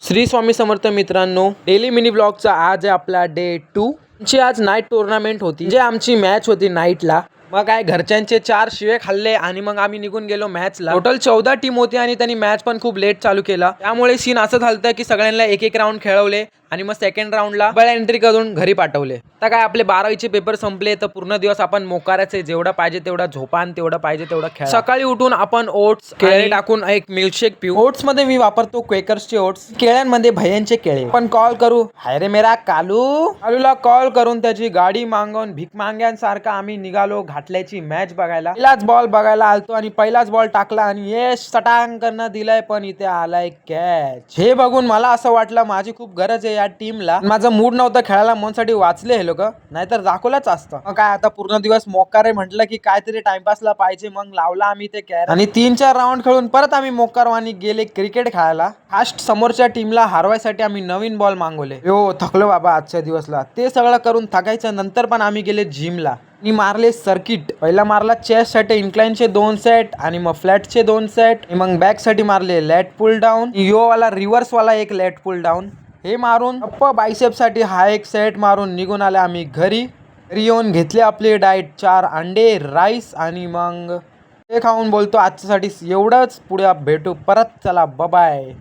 श्री स्वामी समर्थ मित्रांनो, daily mini ब्लॉगचा आज आहे आपला डे 2 ची आज नाईट टुर्नामेंट होती, जे आमची मॅच होती नाईटला। मग काय घरच्यांचे 4 शिवे खाल्ले आणि मग आम्ही निघून गेलो मॅचला। टोटल 14 टीम होती आणि त्यांनी मॅच पण खूप लेट चालू केला, त्यामुळे सीन असं झालं की सगळ्यांना एक एक राऊंड खेळवले आणि मग सेकंड राऊंडला बळ एंट्री करून घरी पाठवले। आता काय आपले 12वीचे पेपर संपले तर पूर्ण दिवस आपण मोकाराचे जेवढा पाहिजे तेवढा झोपान, तेवढा पाहिजे तेवढा खेळ। सकाळी उठून आपण ओट्स केळे टाकून एक मिल्कशेक पिऊ। ओट्स मध्ये मी वापरतो क्वेकर्सचे ओट्स, केळ्यांमध्ये भैयांचे केळे। आपण कॉल करू, हाय रे मेरा कालू। कालूला कॉल करून त्याची गाडी मागून भीक माग्यांसारखा आम्ही निघालो घाटल्याची मॅच बघायला। पहिलाच बॉल बघायला आलतो आणि पहिलाच बॉल टाकला आणि यश सटांकन दिलाय, पण इथे आलाय कॅच। हे बघून मला असं वाटलं माझी खूप गरज आहे या टीमला। माझा मूड नव्हता खेळायला म्हणून साठी वाचले हे लोक, नाहीतर दाखवलंच असतं। मग काय आता पूर्ण दिवस मोकार म्हटलं की काहीतरी टाइमपासला पाहिजे, मग लावला आम्ही ते कॅरम आणि 3-4 राऊंड खेळून परत आम्ही मोकारवानी गेले क्रिकेट खेळायला। फास्ट समोरच्या टीमला हरवायसाठी आम्ही नवीन बॉल मागवले। यो थकलो बाबा आजच्या दिवसला, ते सगळं करून थकायचं नंतर पण आम्ही गेले जिमला आणि मारले सर्किट। पहिला मारला चेस्ट साठी इन्क्लाइनचे 2 सेट आणि मग फ्लॅटचे 2 सेट, मग बॅक साठी मारले लॅट पुल डाऊन, यो वाला रिव्हर्स वाला एक लॅट पुल डाऊन, हे मारून अप्पर बायसेप साठी हा एक सेट मारून निघून आले आम्ही घरी। येऊन घेतले आपले डाएट 4 अंडे राईस आणि मग हे खाऊन बोलतो आजच्यासाठी एवढंच, पुढे भेटू परत, चला बाय बाय।